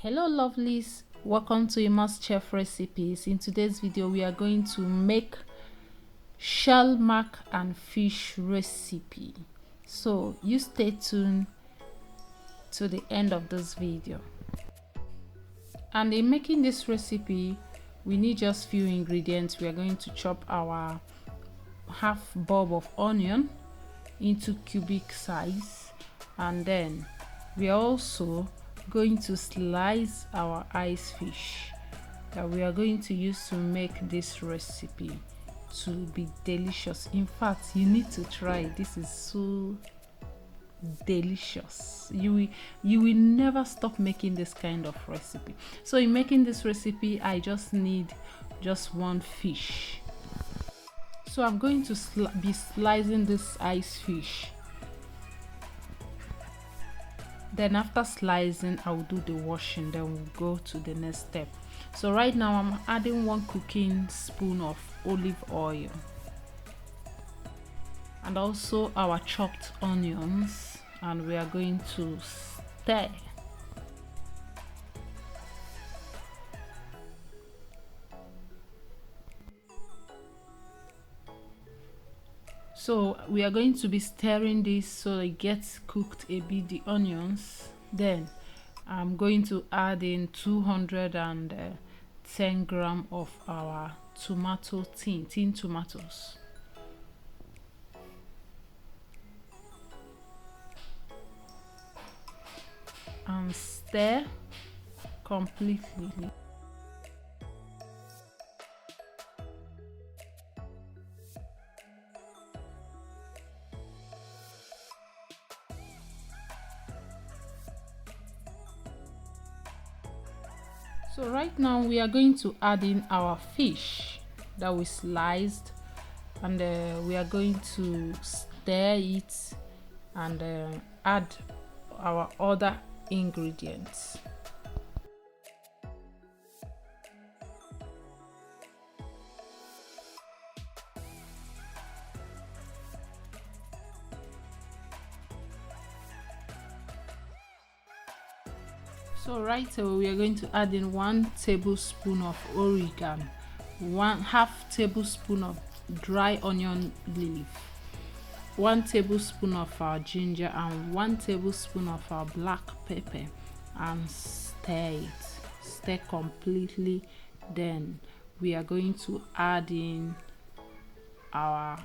Hello lovelies, welcome to Emma's Chef Recipes. In today's video we are going to make shell mac and fish recipe, so you stay tuned to the end of this video. And in making this recipe we need just few ingredients. We are going to chop our half bulb of onion into cubic size, and then we are also going to slice our ice fish that we are going to use to make this recipe to be delicious. In fact, you need to try it. This is so delicious. You will never stop making this kind of recipe. So in making this recipe I just need just one fish. So I'm going to be slicing this ice fish. Then after slicing I'll do the washing, then we'll go to the next step. So right now I'm adding 1 cooking spoon of olive oil and also our chopped onions, and we are going to stir. So we are going to be stirring this so it gets cooked a bit, the onions. Then I'm going to add in 210 grams of our tin tomatoes. And stir completely. So right now we are going to add in our fish that we sliced, and we are going to stir it and add our other ingredients. So right away we are going to add in 1 tablespoon of oregano, 1/2 tablespoon of dry onion leaf, 1 tablespoon of our ginger, and 1 tablespoon of our black pepper, and stir completely. Then we are going to add in our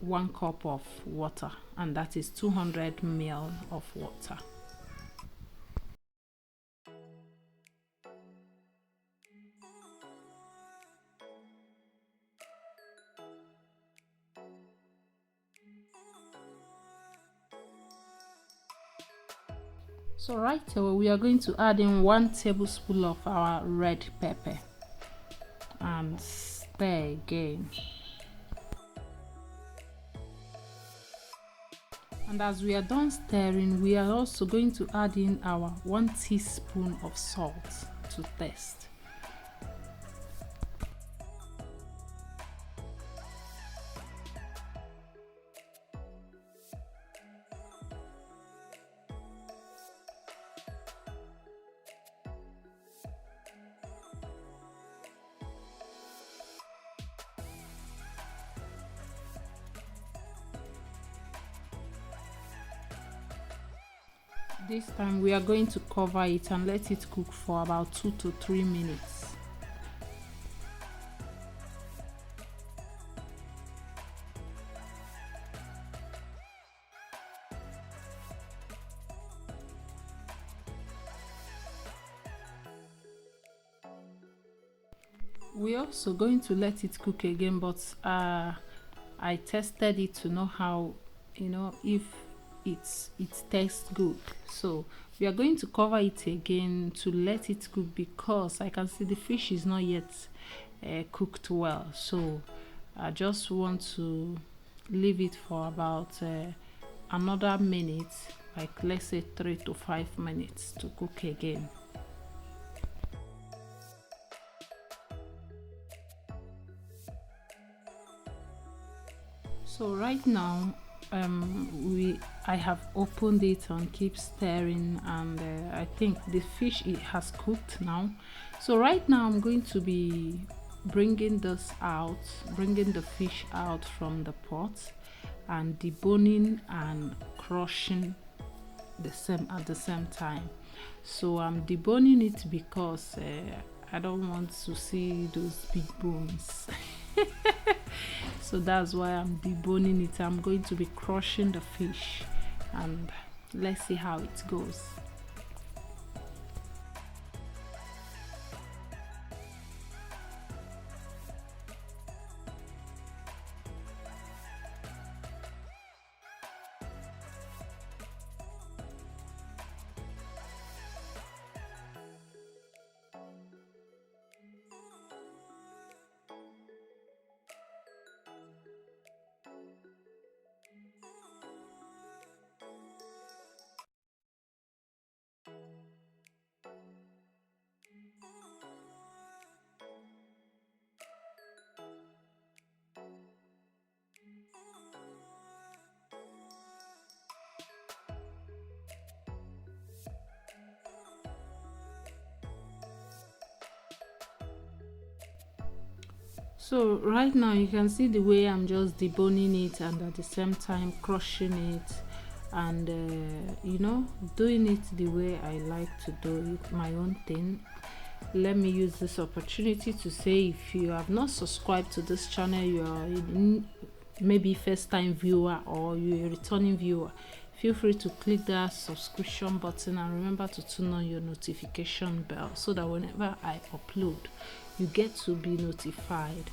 1 cup of water, and that is 200 ml of water. So right away we are going to add in 1 tablespoon of our red pepper and stir again. And as we are done stirring, we are also going to add in our 1 teaspoon of salt to taste. This time we are going to cover it and let it cook for about 2 to 3 minutes. We're also going to let it cook again, but I tested it to know how, if it tastes good. So we are going to cover it again to let it cook, because I can see the fish is not yet cooked well. So I just want to leave it for about another minute, like let's say 3 to 5 minutes to cook again. So right now I have opened it and keep stirring, and I think the fish, it has cooked now. So right now I'm going to be bringing the fish out from the pot and deboning and crushing at the same time. So I'm deboning it because I don't want to see those big bones. So that's why I'm deboning it. I'm going to be crushing the fish, and let's see how it goes. So right now you can see the way I'm just deboning it and at the same time crushing it, and you know, doing it the way I like to do it, my own thing. Let me use this opportunity to say, if you have not subscribed to this channel, you are maybe first time viewer or you're a returning viewer, feel free to click that subscription button and remember to turn on your notification bell so that whenever I upload, you get to be notified.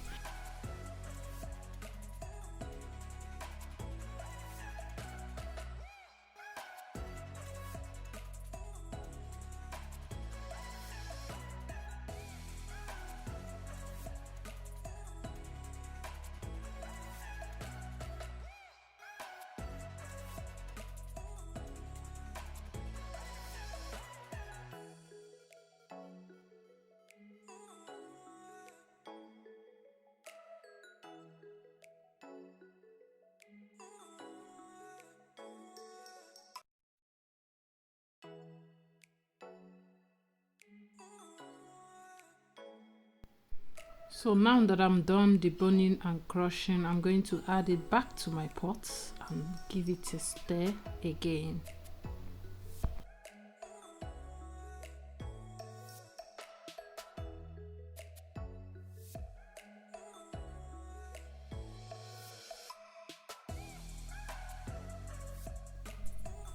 So now that I'm done deboning and crushing, I'm going to add it back to my pot and give it a stir again.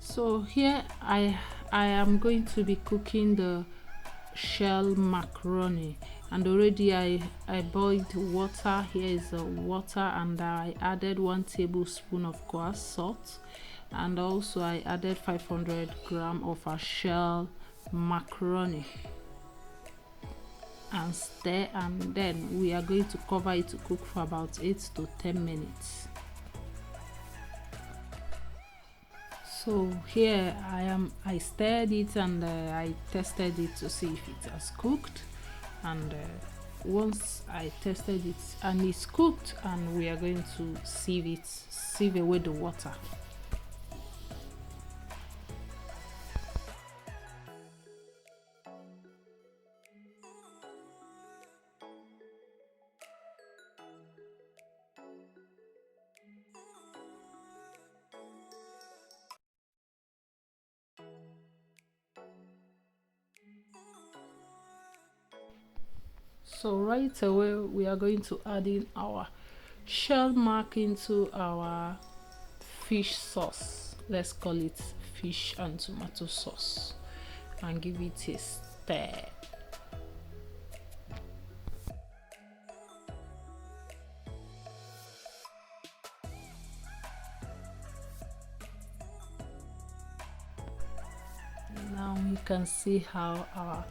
So here I am going to be cooking the shell macaroni, and already I boiled water. Here is the water, and I added 1 tablespoon of coarse salt, and also I added 500 grams of our shell macaroni, and stir, and then we are going to cover it to cook for about 8 to 10 minutes. So here I stirred it, and I tested it to see if it has cooked, and once I tested it and it's cooked, and we are going to sieve away the water. So right away we are going to add in our shell mac into our fish sauce. Let's call it fish and tomato sauce, and give it a stir. Now you can see how our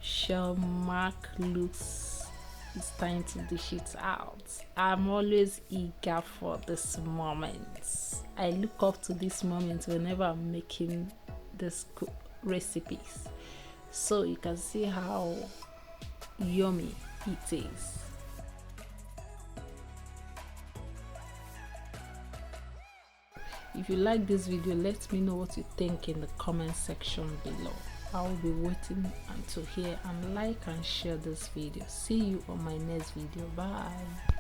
shell mac looks. It's time to dish it out. I'm always eager for this moment. I look up to this moment whenever I'm making this recipes. So you can see how yummy it is. If you like this video, let me know what you think in the comment section below. I will be waiting until here, and like and share this video. See you on my next video. Bye.